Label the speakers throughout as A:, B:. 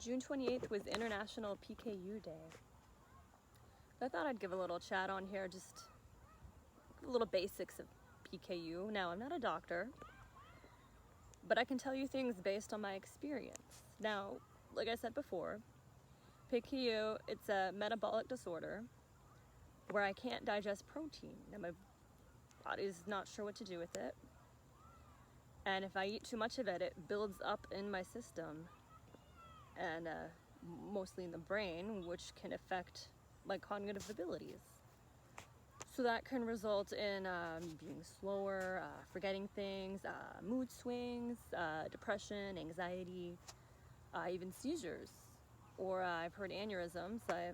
A: June 28th was International PKU Day. I thought I'd give a little chat on here, just a little basics of PKU. Now, I'm not a doctor, but I can tell you things based on my experience. Now, like I said before, PKU, it's a metabolic disorder where I can't digest protein. Now, my body's not sure what to do with it. And if I eat too much of it, it builds up in my system and mostly in the brain, which can affect my cognitive abilities. So that can result in me being slower, forgetting things, mood swings, depression, anxiety, even seizures. Or I've heard aneurysms. I,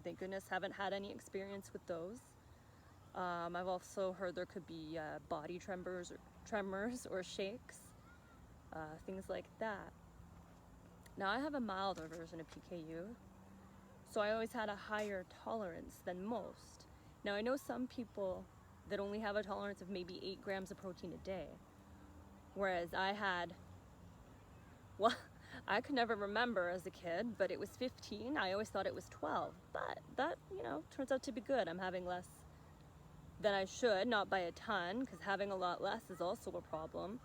A: thank goodness, haven't had any experience with those. I've also heard there could be body tremors or shakes, things like that. Now, I have a milder version of PKU, so I always had a higher tolerance than most. Now, I know some people that only have a tolerance of maybe 8 grams of protein a day, whereas I had, well, I could never remember as a kid, but it was 15. I always thought it was 12, but that, turns out to be good. I'm having less than I should, not by a ton, because having a lot less is also a problem.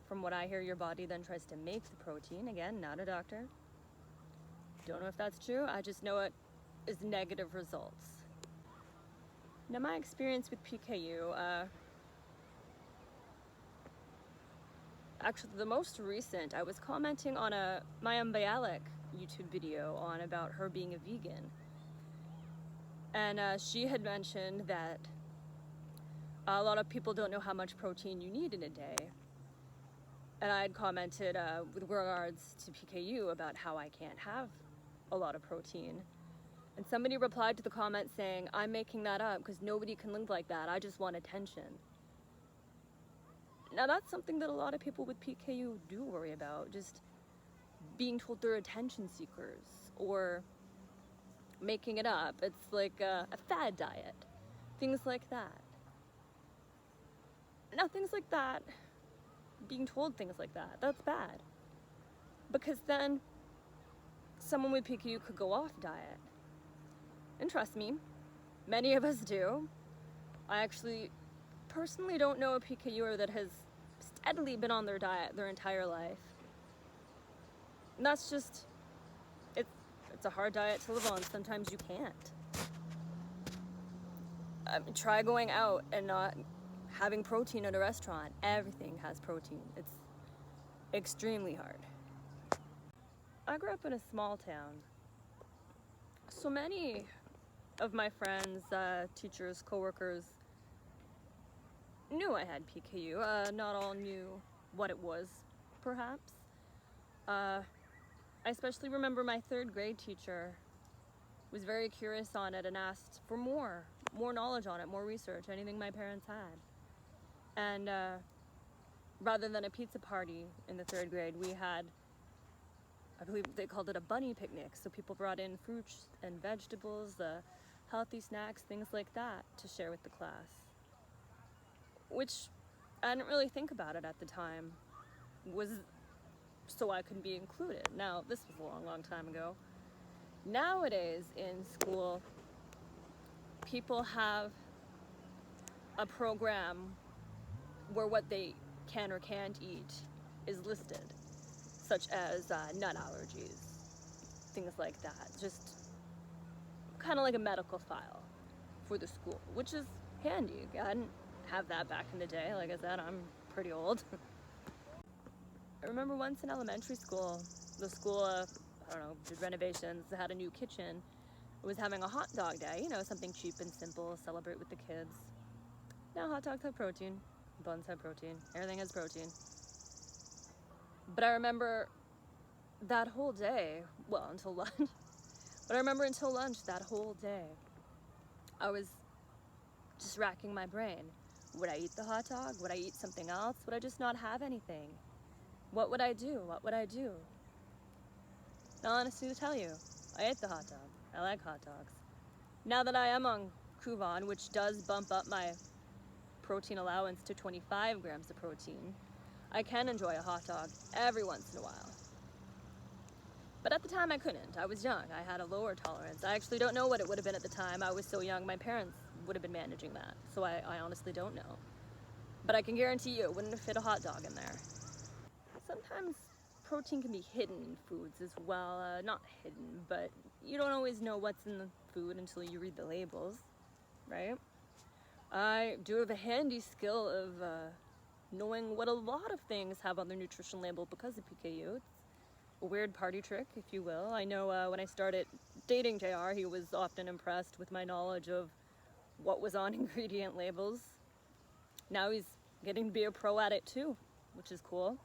A: From what I hear, your body then tries to make the protein. Again, not a doctor. Don't know if that's true. I just know it is negative results. Now, my experience with PKU, actually the most recent, I was commenting on Maya Bialik YouTube video on about her being a vegan. And she had mentioned that a lot of people don't know how much protein you need in a day. And I had commented with regards to PKU about how I can't have a lot of protein. And somebody replied to the comment saying, I'm making that up because nobody can live like that. I just want attention. Now, that's something that a lot of people with PKU do worry about, just being told they're attention seekers or making it up. It's like a fad diet, things like that. Now, things like that, being told things like that, that's bad. Because then someone with PKU could go off diet. And trust me, many of us do. I actually personally don't know a PKUer that has steadily been on their diet their entire life. And that's just, it's a hard diet to live on. Sometimes you can't. Try going out and not having protein at a restaurant. Everything has protein. It's extremely hard. I grew up in a small town. So many of my friends, teachers, coworkers knew I had PKU. Not all knew what it was, perhaps. I especially remember my 3rd grade teacher was very curious on it and asked for more knowledge on it, more research, anything my parents had. And rather than a pizza party in the 3rd grade, we had, I believe they called it a bunny picnic. So people brought in fruits and vegetables, healthy snacks, things like that to share with the class. Which I didn't really think about it at the time, was so I could be included. Now, this was a long, long time ago. Nowadays in school, people have a program where what they can or can't eat is listed, such as nut allergies, things like that. Just kind of like a medical file for the school, which is handy. I didn't have that back in the day. Like I said, I'm pretty old. I remember once in elementary school, the school, did renovations, had a new kitchen. It was having a hot dog day, something cheap and simple, celebrate with the kids. Now hot dogs have protein, buns have protein, everything has protein. But I remember that whole day, well, until lunch, but I remember until lunch that whole day, I was just racking my brain. Would I eat the hot dog? Would I eat something else? Would I just not have anything? What would I do? What would I do? Now, honestly, to tell you, I ate the hot dog. I like hot dogs. Now that I am on Kuvan, which does bump up my protein allowance to 25 grams of protein, I can enjoy a hot dog every once in a while. But at the time I couldn't. I was young. I had a lower tolerance. I actually don't know what it would have been at the time. I was so young, my parents would have been managing that. So I honestly don't know. But I can guarantee you it wouldn't have fit a hot dog in there. Sometimes protein can be hidden in foods as well. Not hidden, but you don't always know what's in the food until you read the labels, right? I do have a handy skill of knowing what a lot of things have on their nutrition label because of PKU. It's a weird party trick, if you will. I know when I started dating JR, he was often impressed with my knowledge of what was on ingredient labels. Now he's getting to be a pro at it too, which is cool.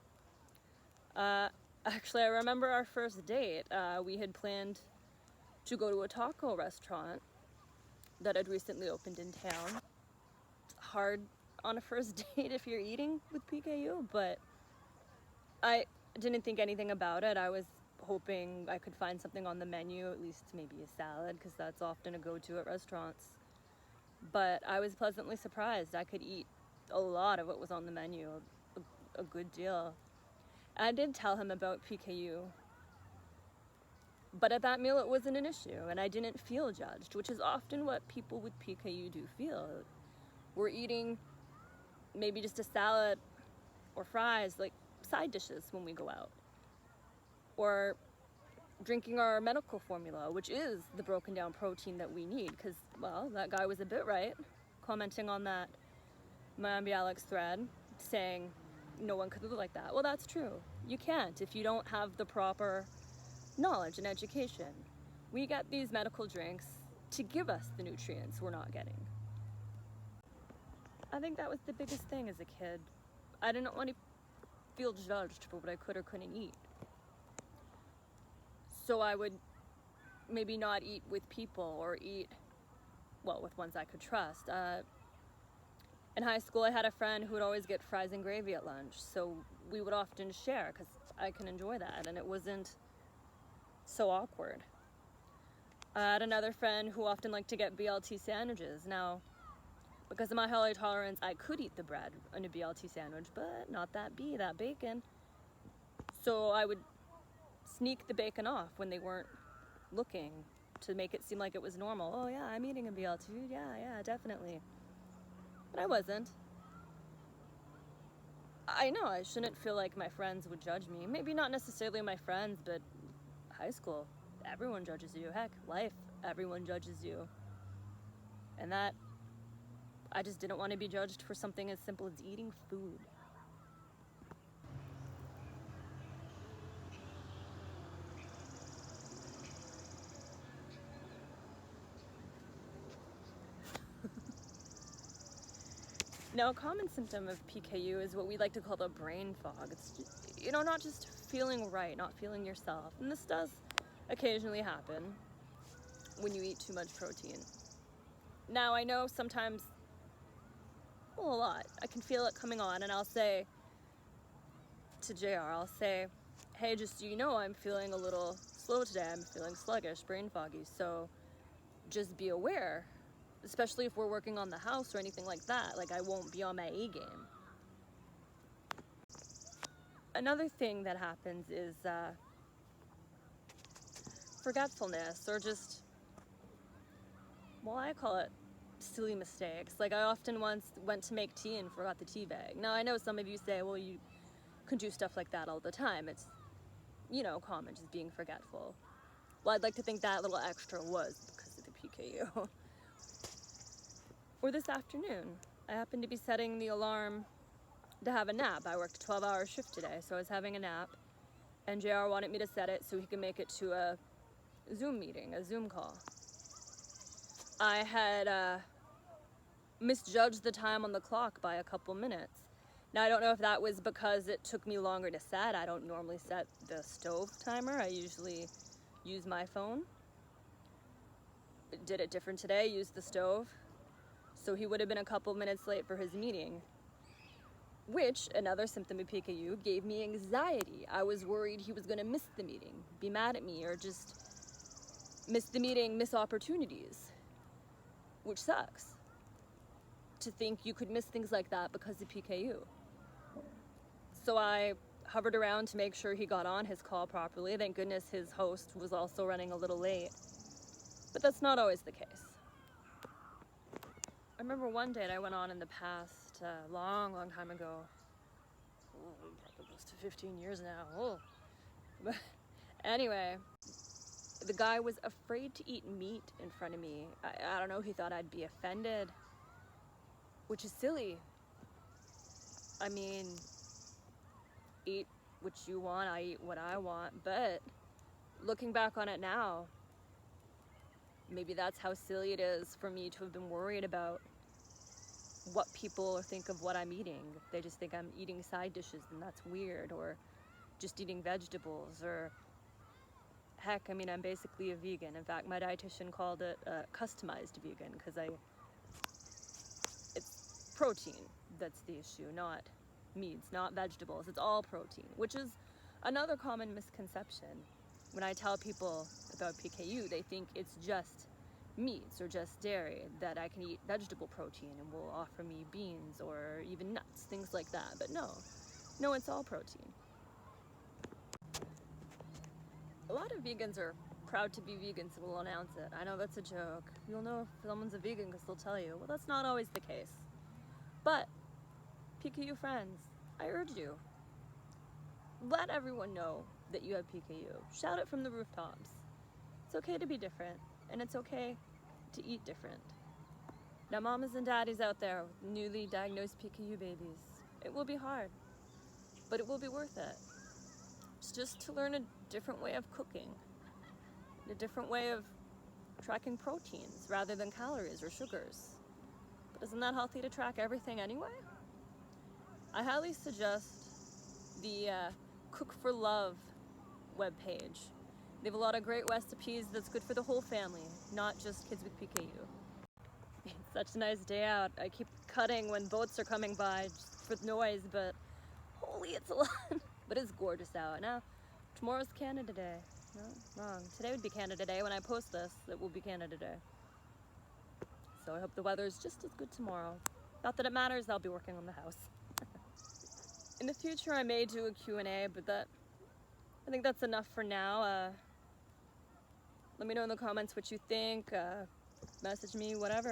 A: Actually, I remember our first date. We had planned to go to a taco restaurant that had recently opened in town. It's hard on a first date if you're eating with PKU, but I didn't think anything about it. I was hoping I could find something on the menu, at least maybe a salad, because that's often a go-to at restaurants. But I was pleasantly surprised. I could eat a lot of what was on the menu, a good deal. I did tell him about PKU, but at that meal it wasn't an issue, and I didn't feel judged, which is often what people with PKU do feel. We're eating maybe just a salad or fries, like side dishes when we go out, or drinking our medical formula, which is the broken down protein that we need, because, well, that guy was a bit right, commenting on that Miami Alex thread, saying no one could live like that. Well, that's true. You can't if you don't have the proper knowledge and education. We get these medical drinks to give us the nutrients we're not getting. I think that was the biggest thing as a kid. I didn't want to feel judged for what I could or couldn't eat. So I would maybe not eat with people or eat, well, with ones I could trust. In high school, I had a friend who would always get fries and gravy at lunch, so we would often share because I can enjoy that, and it wasn't so awkward. I had another friend who often liked to get BLT sandwiches. Now, because of my high tolerance, I could eat the bread in a BLT sandwich, but not that bacon. So I would sneak the bacon off when they weren't looking to make it seem like it was normal. Oh yeah, I'm eating a BLT. Yeah, definitely. But I wasn't. I know I shouldn't feel like my friends would judge me. Maybe not necessarily my friends, but high school, everyone judges you. Heck, life, everyone judges you. And that, I just didn't want to be judged for something as simple as eating food. Now, a common symptom of PKU is what we like to call the brain fog. It's just, not just feeling right, not feeling yourself. And this does occasionally happen when you eat too much protein. Now, I know sometimes, well, a lot, I can feel it coming on, and I'll say to JR, I'll say, hey, just so you know, I'm feeling a little slow today. I'm feeling sluggish, brain foggy, so just be aware. Especially if we're working on the house or anything like that, like I won't be on my A game. Another thing that happens is forgetfulness, or just, well, I call it silly mistakes. Like I often once went to make tea and forgot the tea bag. Now I know some of you say, well, you can do stuff like that all the time. It's, common, just being forgetful. Well, I'd like to think that little extra was because of the PKU. Or this afternoon, I happened to be setting the alarm to have a nap. I worked a 12-hour shift today, so I was having a nap, and JR wanted me to set it so he could make it to a Zoom meeting, a Zoom call. I had misjudged the time on the clock by a couple minutes. Now, I don't know if that was because it took me longer to set. I don't normally set the stove timer. I usually use my phone. Did it different today, used the stove. So he would have been a couple minutes late for his meeting, which, another symptom of PKU, gave me anxiety. I was worried he was going to miss the meeting, be mad at me, or just miss the meeting, miss opportunities, which sucks. To think you could miss things like that because of PKU. So I hovered around to make sure he got on his call properly. Thank goodness his host was also running a little late. But that's not always the case. I remember one date I went on in the past, long time ago. Probably close to 15 years now. Oh. But anyway, the guy was afraid to eat meat in front of me. I don't know, he thought I'd be offended, which is silly. I mean, eat what you want, I eat what I want, but looking back on it now, maybe that's how silly it is for me to have been worried about what people think of what I'm eating. They just think I'm eating side dishes and that's weird, or just eating vegetables, or heck, I mean, I'm basically a vegan. In fact, my dietitian called it customized vegan, because it's protein that's the issue, not meats, not vegetables. It's all protein, which is another common misconception. When I tell people about PKU, they think it's just meats or just dairy, that I can eat vegetable protein and will offer me beans or even nuts, things like that. But no, it's all protein. A lot of vegans are proud to be vegans and will announce it. I know that's a joke. You'll know if someone's a vegan because they'll tell you. Well, that's not always the case. But, PKU friends, I urge you, let everyone know that you have PKU. Shout it from the rooftops. It's okay to be different, and it's okay to eat different. Now, mamas and daddies out there with newly diagnosed PKU babies, it will be hard, but it will be worth it. It's just to learn a different way of cooking, a different way of tracking proteins rather than calories or sugars. But isn't that healthy to track everything anyway? I highly suggest the Cook for Love webpage. They have a lot of great recipes that's good for the whole family, not just kids with PKU. It's such a nice day out. I keep cutting when boats are coming by just for noise, but holy, it's a lot. But it's gorgeous out. Now, tomorrow's Canada Day. No, wrong. Today would be Canada Day. When I post this, it will be Canada Day. So I hope the weather's just as good tomorrow. Not that it matters, I'll be working on the house. In the future, I may do a Q&A, but I think that's enough for now. Let me know in the comments what you think. Message me, whatever.